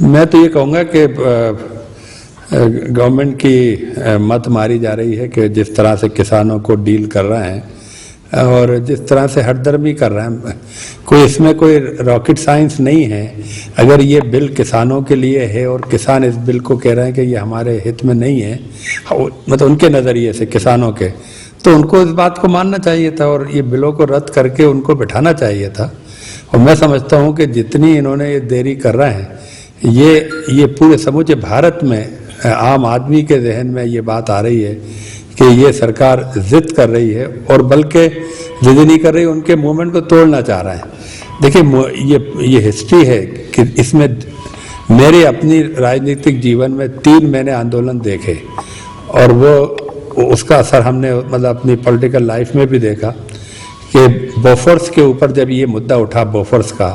मैं तो ये कहूँगा कि गवर्नमेंट की मत मारी जा रही है कि जिस तरह से किसानों को डील कर रहे हैं और जिस तरह से हरदर्मी कर रहे हैं, कोई इसमें कोई रॉकेट साइंस नहीं है। अगर ये बिल किसानों के लिए है और किसान इस बिल को कह रहे हैं कि ये हमारे हित में नहीं है, मतलब उनके नज़रिए से किसानों के, तो उनको इस बात को मानना चाहिए था और ये बिलों को रद्द करके उनको बिठाना चाहिए था। और मैं समझता हूँ कि जितनी इन्होंने ये देरी कर रहे हैं, ये पूरे समूचे भारत में आम आदमी के जहन में ये बात आ रही है कि ये सरकार जिद कर रही है और बल्कि जिद नहीं कर रही, उनके मूवमेंट को तोड़ना चाह रहा है। देखिए ये हिस्ट्री है कि इसमें मेरे अपनी राजनीतिक जीवन में 3 मैंने आंदोलन देखे और वो उसका असर हमने मतलब अपनी पॉलिटिकल लाइफ में भी देखा कि बोफोर्स के ऊपर जब ये मुद्दा उठा बोफोर्स का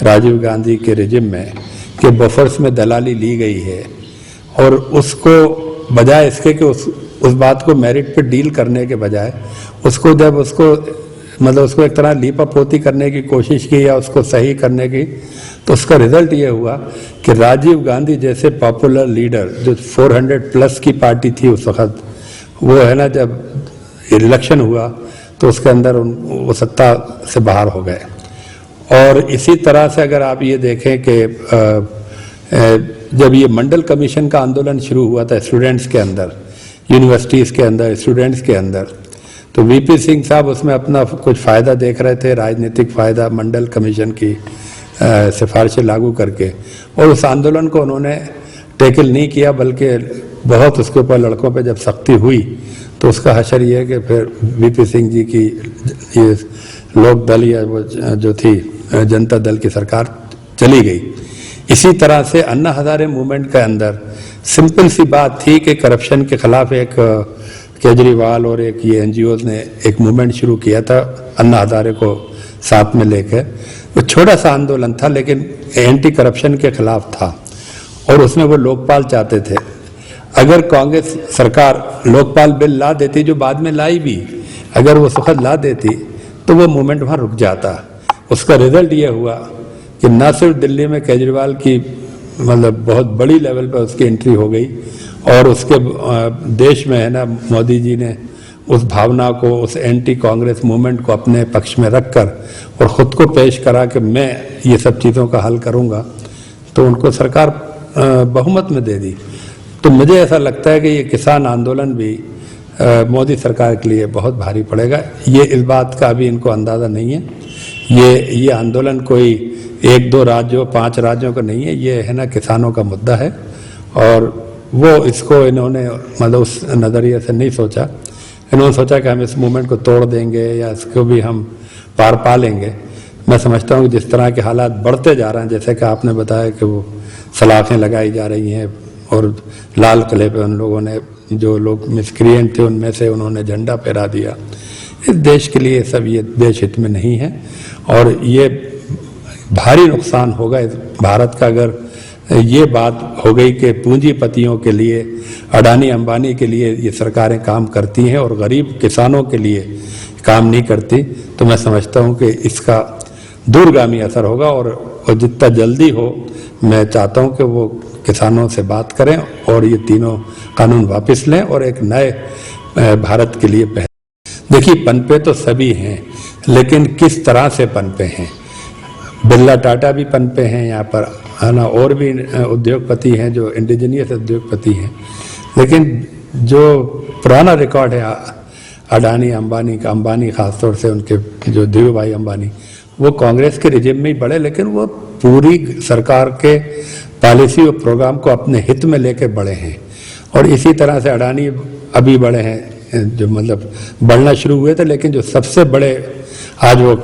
राजीव गांधी के रिजिम में कि बोफोर्स में दलाली ली गई है और उसको बजाय इसके कि उस बात को मेरिट पे डील करने के बजाय उसको जब उसको एक तरह लीपापोती करने की कोशिश की या उसको सही करने की, तो उसका रिजल्ट ये हुआ कि राजीव गांधी जैसे पॉपुलर लीडर जो 400+ की पार्टी थी उस वक्त, वो है ना, जब इलेक्शन हुआ तो उसके अंदर वो सत्ता से बाहर हो गए। और इसी तरह से अगर आप ये देखें कि जब ये मंडल कमीशन का आंदोलन शुरू हुआ था स्टूडेंट्स के अंदर, यूनिवर्सिटीज़ के अंदर, स्टूडेंट्स के अंदर, तो वीपी सिंह साहब उसमें अपना कुछ फ़ायदा देख रहे थे, राजनीतिक फ़ायदा मंडल कमीशन की सिफारिशें लागू करके, और उस आंदोलन को उन्होंने टैकल नहीं किया, बल्कि बहुत उसके ऊपर लड़कों पे जब सख्ती हुई तो उसका हशर ये है कि फिर वीपी सिंह जी की ये लोक दल या वो जो थी जनता दल की सरकार चली गई। इसी तरह से अन्ना हजारे मूवमेंट के अंदर सिंपल सी बात थी कि करप्शन के खिलाफ एक केजरीवाल और एक ये एनजीओज ने एक मूवमेंट शुरू किया था अन्ना हजारे को साथ में लेकर। वो छोटा सा आंदोलन था लेकिन एंटी करप्शन के खिलाफ था और उसमें वो लोकपाल चाहते थे। अगर कांग्रेस सरकार लोकपाल बिल ला देती, जो बाद में लाई भी, अगर वो सुखद ला देती तो वो मूवमेंट वहाँ रुक जाता। उसका रिजल्ट ये हुआ कि न सिर्फ दिल्ली में केजरीवाल की मतलब बहुत बड़ी लेवल पर उसकी एंट्री हो गई और उसके देश में है ना, मोदी जी ने उस भावना को, उस एंटी कांग्रेस मूवमेंट को अपने पक्ष में रखकर और ख़ुद को पेश करा कि मैं ये सब चीज़ों का हल करूँगा, तो उनको सरकार बहुमत में दे दी। तो मुझे ऐसा लगता है कि ये किसान आंदोलन भी मोदी सरकार के लिए बहुत भारी पड़ेगा। ये इस बात का अभी इनको अंदाज़ा नहीं है। ये आंदोलन कोई 1-2 राज्यों 5 राज्यों का नहीं है, ये है ना किसानों का मुद्दा है और वो इसको इन्होंने मतलब उस नज़रिए से नहीं सोचा। इन्होंने सोचा कि हम इस मूवमेंट को तोड़ देंगे या इसको भी हम पार पा लेंगे। मैं समझता हूँ कि जिस तरह के हालात बढ़ते जा रहे हैं, जैसे कि आपने बताया कि वो सलाखें लगाई जा रही हैं और लाल किले पे उन लोगों ने, जो लोग मिसक्रिएंट थे उनमें से उन्होंने झंडा फहरा दिया। इस देश के लिए सब ये देश हित में नहीं है और ये भारी नुकसान होगा इस भारत का अगर ये बात हो गई कि पूंजीपतियों के लिए, अडानी अंबानी के लिए ये सरकारें काम करती हैं और गरीब किसानों के लिए काम नहीं करती। तो मैं समझता हूँ कि इसका दूरगामी असर होगा और जितना जल्दी हो, मैं चाहता हूँ कि वो किसानों से बात करें और ये तीनों कानून वापस लें और एक नए भारत के लिए पहल। देखिए, पनपे तो सभी हैं, लेकिन किस तरह से पनपे हैं। बिरला टाटा भी पनपे हैं यहाँ पर, है ना, और भी उद्योगपति हैं जो इंडिजीनियस उद्योगपति हैं, लेकिन जो पुराना रिकॉर्ड है अडानी अंबानी का, अंबानी खासतौर से उनके जो धीरू भाई अंबानी, वो कांग्रेस के रिजिम में ही बढ़े, लेकिन वो पूरी सरकार के पॉलिसी और प्रोग्राम को अपने हित में लेके बढ़े हैं। और इसी तरह से अडानी अभी बढ़े हैं, जो मतलब बढ़ना शुरू हुए थे, लेकिन जो सबसे बड़े आज वो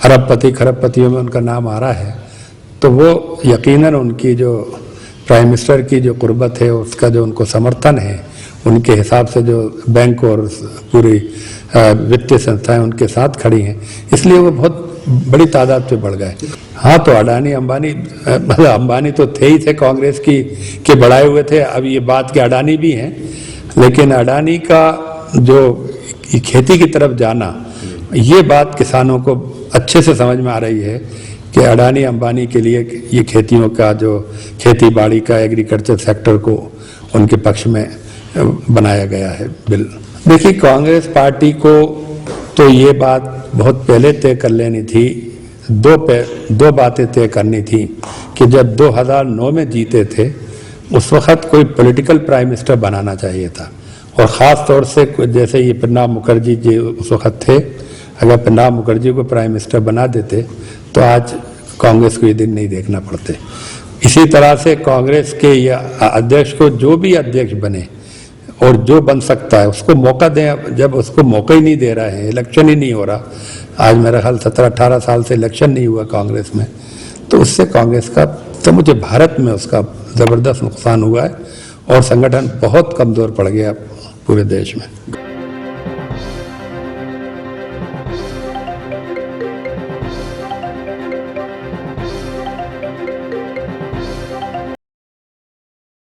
अरबपति खरबपतियों में उनका नाम आ रहा है, तो वो यकीनन उनकी जो प्राइम मिनिस्टर की जो कुर्बत है, उसका जो उनको समर्थन है, उनके हिसाब से जो बैंक और पूरी वित्तीय संस्थाएं उनके साथ खड़ी हैं, इसलिए वो बहुत बड़ी तादाद पे बढ़ गए। हाँ, तो अडानी अंबानी मतलब अंबानी तो थे ही थे कांग्रेस की के बढ़ाए हुए थे, अब ये बात के अडानी भी हैं, लेकिन अडानी का जो खेती की तरफ जाना, ये बात किसानों को अच्छे से समझ में आ रही है कि अडानी अंबानी के लिए ये खेतियों का जो खेती बाड़ी का एग्रीकल्चर सेक्टर को उनके पक्ष में बनाया गया है बिल। देखिए, कांग्रेस पार्टी को तो ये बात बहुत पहले तय कर लेनी थी, दो बातें तय करनी थी कि जब 2009 में जीते थे उस वक्त कोई पॉलिटिकल प्राइम मिनिस्टर बनाना चाहिए था, और ख़ास तौर से जैसे ये प्रणब मुखर्जी जी उस वक्त थे, अगर प्रणब मुखर्जी को प्राइम मिनिस्टर बना देते तो आज कांग्रेस को ये दिन नहीं देखना पड़ते। इसी तरह से कांग्रेस के या अध्यक्ष को जो भी अध्यक्ष बने और जो बन सकता है उसको मौका दें। जब उसको मौका ही नहीं दे रहे हैं, इलेक्शन ही नहीं हो रहा, आज मेरा ख्याल 17-18 साल से इलेक्शन नहीं हुआ कांग्रेस में, तो उससे कांग्रेस का समूचे भारत में उसका ज़बरदस्त नुकसान हुआ है और संगठन बहुत कमज़ोर पड़ गया पूरे देश में।